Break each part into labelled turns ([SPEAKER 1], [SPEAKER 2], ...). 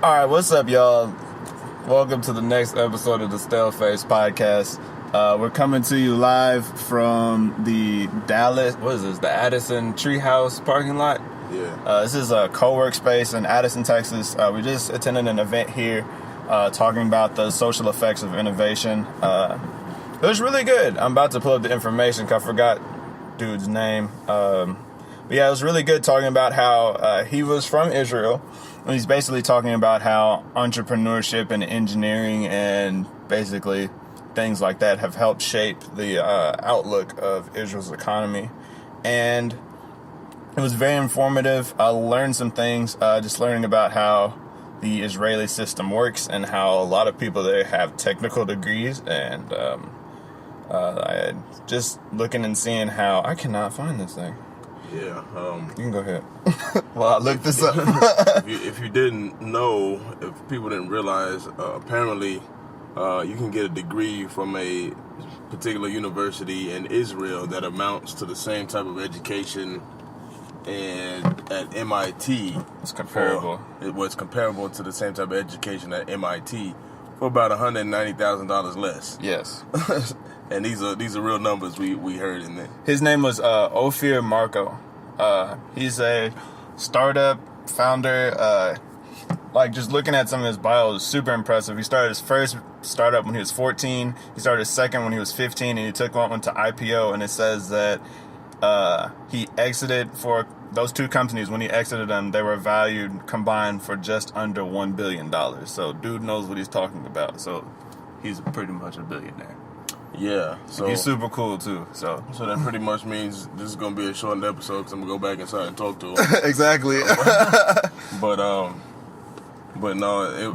[SPEAKER 1] Alright, what's up, y'all? Welcome to the next episode of the Stale Face Podcast. We're coming to you live from the the Addison Treehouse parking lot.
[SPEAKER 2] Yeah.
[SPEAKER 1] This is a co-work space in Addison, Texas. We just attended an event here talking about the social effects of innovation. It was really good. I'm about to pull up the information because I forgot dude's name. But yeah, it was really good talking about how he was from Israel. And he's basically talking about how entrepreneurship and engineering and basically things like that have helped shape the outlook of Israel's economy. And it was very informative. I learned some things, just learning about how the Israeli system works and how a lot of people there have technical degrees. And I just looking and seeing how I cannot find this thing.
[SPEAKER 2] Yeah.
[SPEAKER 1] You can go ahead. Well, I looked this up.
[SPEAKER 2] if you didn't know, if people didn't realize, apparently you can get a degree from a particular university in Israel that amounts to the same type of education and at MIT.
[SPEAKER 1] It's comparable.
[SPEAKER 2] It's comparable to the same type of education at MIT for about $190,000 less.
[SPEAKER 1] Yes.
[SPEAKER 2] And these are real numbers we heard in there.
[SPEAKER 1] His name was Ophir Marco. He's a startup founder. Just looking at some of his bio is super impressive. He started his first startup when he was 14. He started his second when he was 15, and he took one to IPO. And it says that he exited for those two companies. When he exited them, they were valued combined for just under $1 billion. So dude knows what he's talking about. So he's pretty much a billionaire.
[SPEAKER 2] Yeah, so
[SPEAKER 1] he's super cool too. So
[SPEAKER 2] that pretty much means this is gonna be a shortened episode because I'm gonna go back inside and talk to him.
[SPEAKER 1] Exactly.
[SPEAKER 2] But no,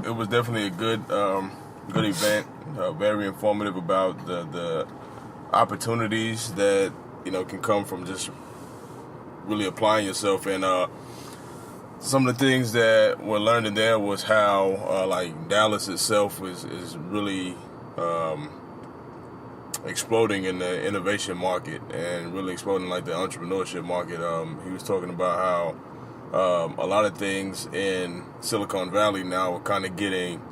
[SPEAKER 2] it was definitely a good event. Very informative about the opportunities that can come from just really applying yourself. And some of the things that were learned in there was how Dallas itself is really exploding in the innovation market and really exploding the entrepreneurship market. He was talking about how a lot of things in Silicon Valley now are kind of getting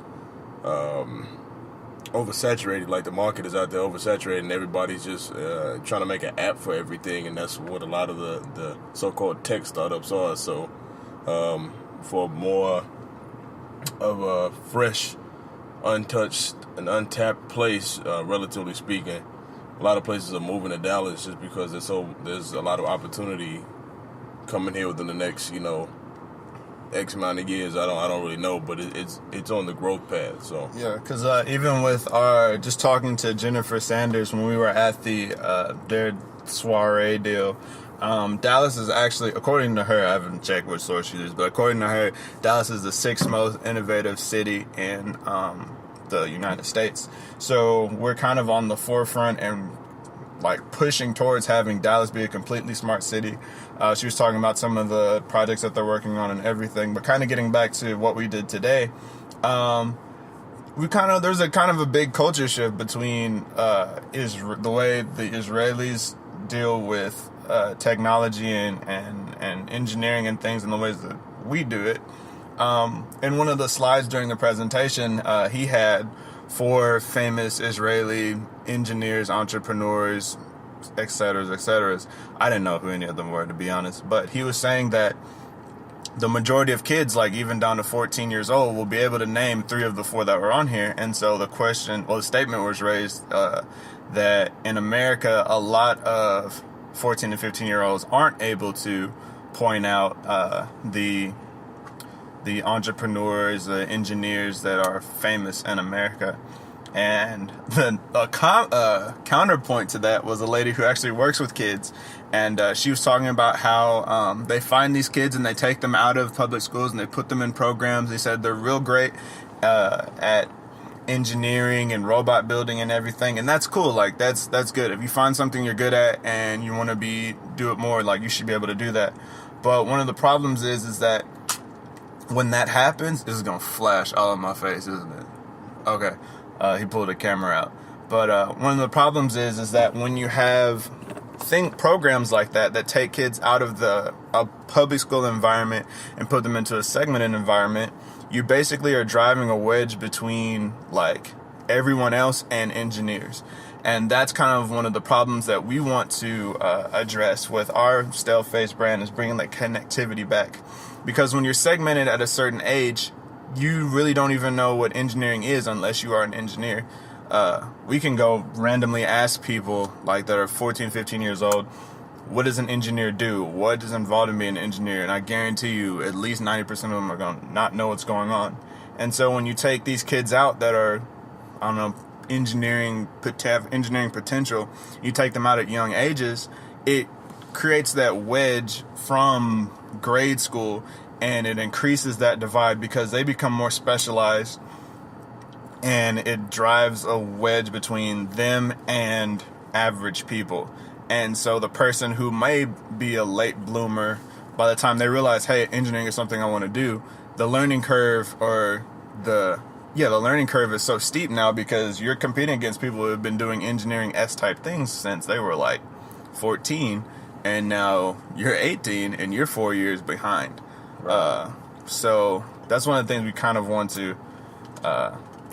[SPEAKER 2] oversaturated. Like the market is out there oversaturated and everybody's just trying to make an app for everything, and that's what a lot of the so-called tech startups are. So for more of a fresh, untouched and untapped place, relatively speaking, a lot of places are moving to Dallas just because there's a lot of opportunity coming here within the next X amount of years. I don't really know, but it's on the growth path. So
[SPEAKER 1] yeah, because even with just talking to Jennifer Sanders when we were at their soiree deal. Dallas is actually, according to her, I haven't checked which source she is, but according to her, Dallas is the 6th most innovative city in the United States. So we're kind of on the forefront and pushing towards having Dallas be a completely smart city. She was talking about some of the projects that they're working on and everything, but kind of getting back to what we did today, there's a big culture shift between the way the Israelis deal with technology and engineering and things and the ways that we do it. In one of the slides during the presentation, he had 4 famous Israeli engineers, entrepreneurs, etc. I didn't know who any of them were, to be honest, but he was saying that the majority of kids, even down to 14 years old, will be able to name 3 of the 4 that were on here. And so the statement was raised that in America, a lot of 14 to 15-year-olds aren't able to point out the entrepreneurs, the engineers that are famous in America. And the counterpoint to that was a lady who actually works with kids, and she was talking about how they find these kids and they take them out of public schools and they put them in programs. They said they're real great at engineering and robot building and everything, and that's cool. That's good. If you find something you're good at and you want to do it more, you should be able to do that. But one of the problems is that when that happens, this is gonna flash all in my face, isn't it? Okay. He pulled the camera out. But one of the problems is that when you have think programs like that take kids out of a public school environment and put them into a segmented environment, you basically are driving a wedge between like everyone else and engineers. And that's kind of one of the problems that we want to address with our Stale Face brand, is bringing that connectivity back. Because when you're segmented at a certain age, you really don't even know what engineering is unless you are an engineer. We can go randomly ask people like that are 14, 15 years old, what does an engineer do? What is involved in being an engineer? And I guarantee you at least 90% of them are going to not know what's going on. And so when you take these kids out that are, I don't know, have engineering potential, you take them out at young ages, it creates that wedge from grade school, and it increases that divide because they become more specialized, and it drives a wedge between them and average people. And so the person who may be a late bloomer, by the time they realize, hey, engineering is something I want to do, the learning curve the learning curve is so steep now because you're competing against people who have been doing engineering S-type things since they were like 14, and now you're 18 and you're 4 years behind. Right. So that's one of the things we kind of want to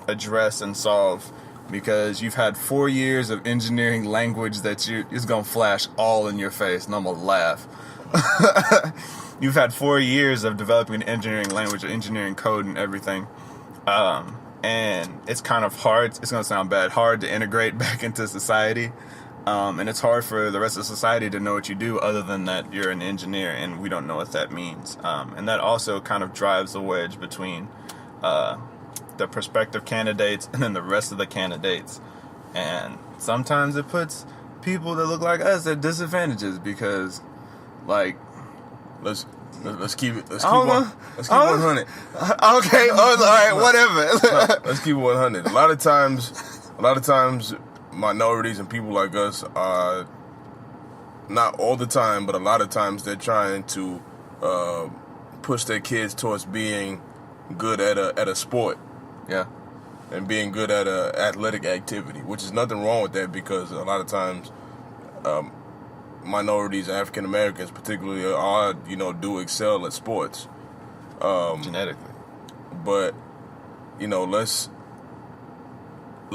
[SPEAKER 1] address and solve, because you've had 4 years of engineering language that is going to flash all in your face, and I'm going to laugh. You've had 4 years of developing an engineering language, engineering code and everything. And it's kind of hard, it's going to sound bad, hard to integrate back into society. And it's hard for the rest of society to know what you do other than that you're an engineer, and we don't know what that means. And that also kind of drives a wedge between the prospective candidates and then the rest of the candidates. And sometimes it puts people that look like us at disadvantages because, like,
[SPEAKER 2] Let's keep 100.
[SPEAKER 1] Okay, all right, whatever.
[SPEAKER 2] Let's keep it 100. A lot of times, minorities and people like us are, not all the time, but a lot of times they're trying to push their kids towards being good at a sport.
[SPEAKER 1] Yeah.
[SPEAKER 2] And being good at a athletic activity, which is nothing wrong with that, because a lot of times minorities, African Americans particularly, do excel at sports.
[SPEAKER 1] Genetically.
[SPEAKER 2] But, let's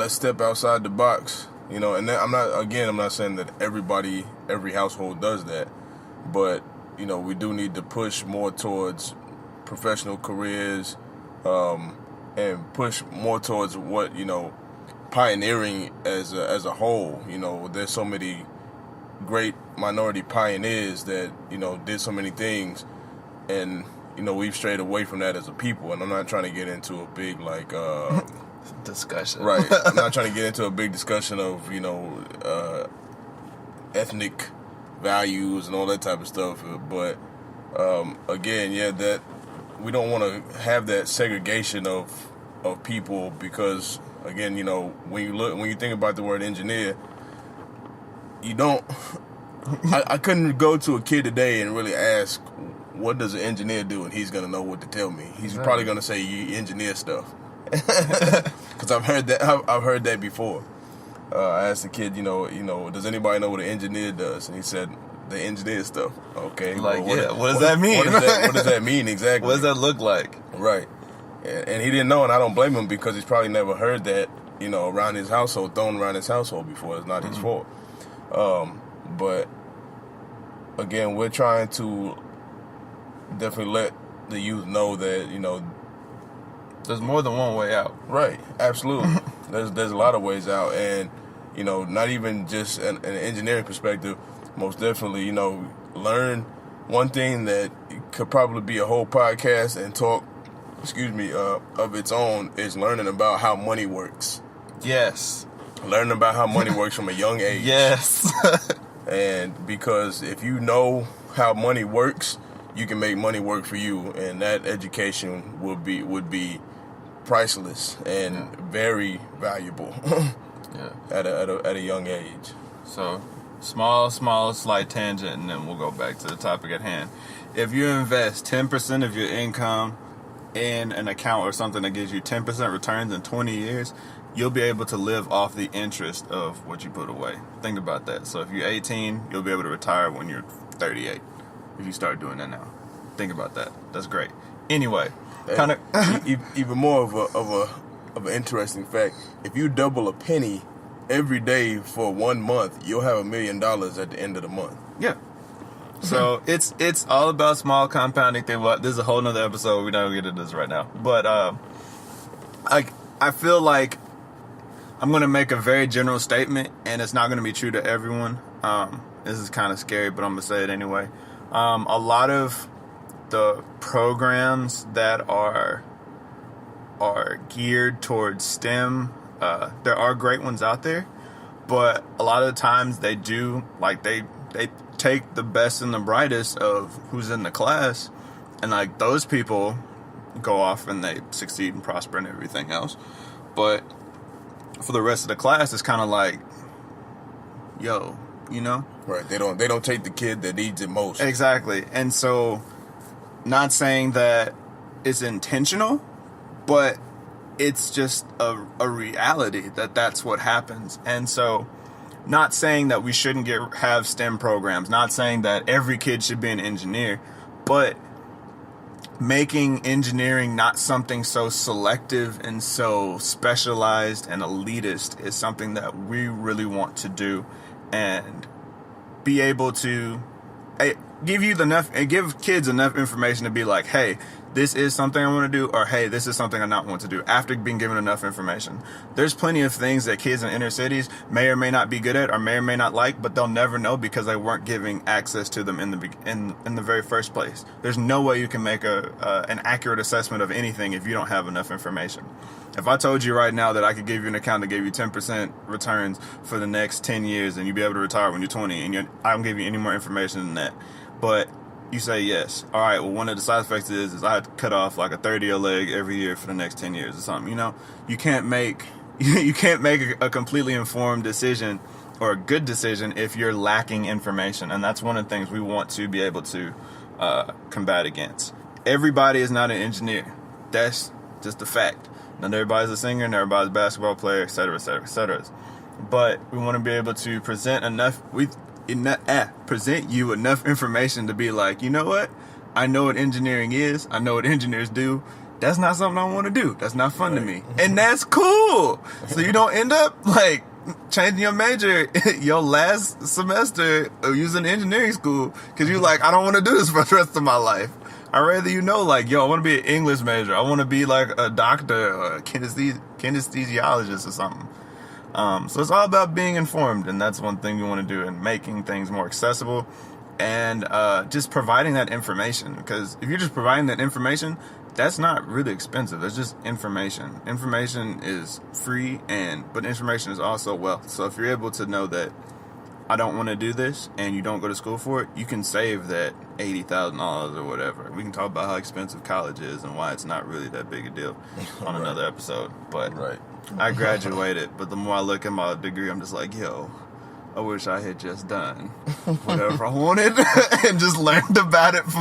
[SPEAKER 2] step outside the box, and I'm not saying that every household does that, but, we do need to push more towards professional careers, and push more towards what, pioneering as a whole. There's so many great minority pioneers that, did so many things, and, we've strayed away from that as a people. And I'm not trying to get into a big,
[SPEAKER 1] discussion.
[SPEAKER 2] Right. I'm not trying to get into a big discussion of, ethnic values and all that type of stuff. But, that we don't want to have that segregation of people, because, again, when you think about the word engineer, you don't. I couldn't go to a kid today and really ask, what does an engineer do, and he's gonna know what to tell me. He's probably gonna say, you engineer stuff, because I've heard that before. I asked the kid, does anybody know what an engineer does? And he said, they engineer stuff. Okay,
[SPEAKER 1] what does that mean?
[SPEAKER 2] What does that mean exactly?
[SPEAKER 1] What does that look like?
[SPEAKER 2] Right, and he didn't know, and I don't blame him, because he's probably never heard that, around his household, thrown around his household before. It's not his fault. But again, we're trying to definitely let the youth know that,
[SPEAKER 1] there's more than one way out.
[SPEAKER 2] Right, absolutely. There's a lot of ways out, and not even just an engineering perspective. Most definitely, learn one thing that could probably be a whole podcast and talk, of its own, is learning about how money works.
[SPEAKER 1] Yes.
[SPEAKER 2] Learning about how money works from a young age.
[SPEAKER 1] Yes.
[SPEAKER 2] And because if you know how money works, you can make money work for you, and that education would be priceless and very valuable.
[SPEAKER 1] Yeah.
[SPEAKER 2] At a young age.
[SPEAKER 1] So, small slight tangent, and then we'll go back to the topic at hand. If you invest 10% of your income in an account or something that gives you 10% returns in 20 years, you'll be able to live off the interest of what you put away. Think about that. So if you're 18, you'll be able to retire when you're 38 if you start doing that now. Think about that. That's great. Anyway, kind of
[SPEAKER 2] even more of an interesting fact. If you double a penny every day for 1 month, you'll have $1 million at the end of the month.
[SPEAKER 1] Yeah. So it's all about small compounding thing. Well, this is a whole nother episode. We're not gonna get into this right now. But I feel like I'm gonna make a very general statement, and it's not gonna be true to everyone. This is kind of scary, but I'm gonna say it anyway. A lot of the programs that are geared towards STEM, there are great ones out there, but a lot of the times they do, like, they take the best and the brightest of who's in the class, and like those people go off and they succeed and prosper and everything else. But for the rest of the class, it's kind of like, yo, you know?
[SPEAKER 2] Right. They don't take the kid that needs it most.
[SPEAKER 1] Exactly. And so, not saying that it's intentional, but it's just a reality that that's what happens. And so, not saying that we shouldn't have STEM programs, not saying that every kid should be an engineer, but making engineering not something so selective and so specialized and elitist is something that we really want to do, and be able to give kids enough information to be like, hey, this is something I want to do, or hey, this is something I not want to do, after being given enough information. There's plenty of things that kids in inner cities may or may not be good at, or may or may not like, but they'll never know because they weren't giving access to them in the very first place. There's no way you can make an accurate assessment of anything if you don't have enough information. If I told you right now that I could give you an account that gave you 10% returns for the next 10 years and you'd be able to retire when you're 20, and I don't give you any more information than that, but you say yes. All right, well, one of the side effects is I had to cut off like a third of your leg every year for the next 10 years or something. You know, you can't make a completely informed decision or a good decision if you're lacking information. And that's one of the things we want to be able to combat against. Everybody is not an engineer. That's just a fact. Not everybody's a singer, not everybody's a basketball player, et cetera, et cetera, et cetera. But we want to be able to present you enough information to be like, you know what? I know what engineering is. I know what engineers do. That's not something I want to do. That's not fun to me. And that's cool. So you don't end up like changing your major your last semester using engineering school because you're like, I don't want to do this for the rest of my life. I'd rather like, yo, I want to be an English major. I want to be like a doctor or a kinesthesiologist or something. So it's all about being informed, and that's one thing we want to do, and making things more accessible, and just providing that information. Because if you're just providing that information, that's not really expensive. That's just information. Information is free, but information is also wealth. So if you're able to know that I don't want to do this, and you don't go to school for it, you can save that $80,000 or whatever. We can talk about how expensive college is and why it's not really that big a deal on another episode. But I graduated, but the more I look at my degree, I'm just like, yo, I wish I had just done whatever I wanted and just learned about it for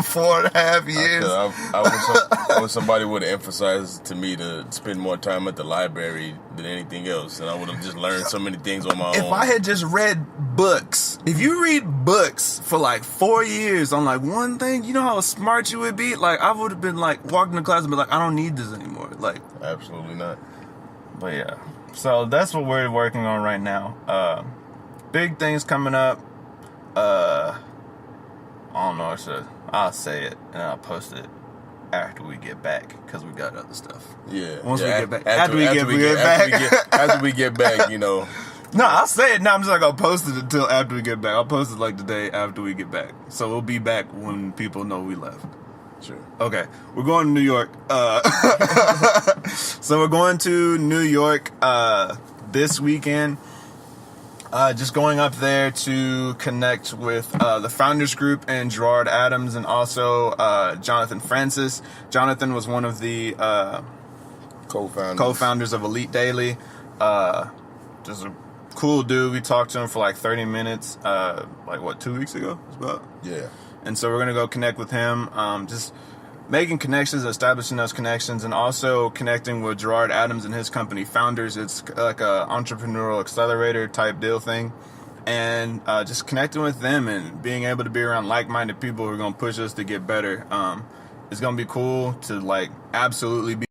[SPEAKER 1] 4.5 years.
[SPEAKER 2] I wish somebody would have emphasized to me to spend more time at the library than anything else, and I would have just learned so many things on my own.
[SPEAKER 1] If I had just read books, if you read books for like 4 years on like one thing, you know how smart you would be? Like, I would have been like, walking to class and be like, I don't need this anymore. Like,
[SPEAKER 2] absolutely not.
[SPEAKER 1] But yeah, so that's what we're working on right now. Big things coming up. I don't know. I'll say it and I'll post it after we get back because we got other stuff.
[SPEAKER 2] Yeah.
[SPEAKER 1] Once we get back.
[SPEAKER 2] After we get back, you know.
[SPEAKER 1] No, I'll say it now. I'm just not gonna post it until after we get back. I'll post it like the day after we get back. So we'll be back when people know we left.
[SPEAKER 2] Sure.
[SPEAKER 1] Okay, we're going to New York. So we're going to New York this weekend. Just going up there to connect with the Founders Group and Gerard Adams, and also Jonathan Francis. Jonathan was one of the co-founders of Elite Daily. Just a cool dude. We talked to him for like 30 minutes, 2 weeks ago?
[SPEAKER 2] Yeah.
[SPEAKER 1] And so we're going to go connect with him. Just making connections, establishing those connections, and also connecting with Gerard Adams and his company Founders. It's like a entrepreneurial accelerator type deal thing. And just connecting with them and being able to be around like-minded people who are going to push us to get better. It's going to be cool to like absolutely be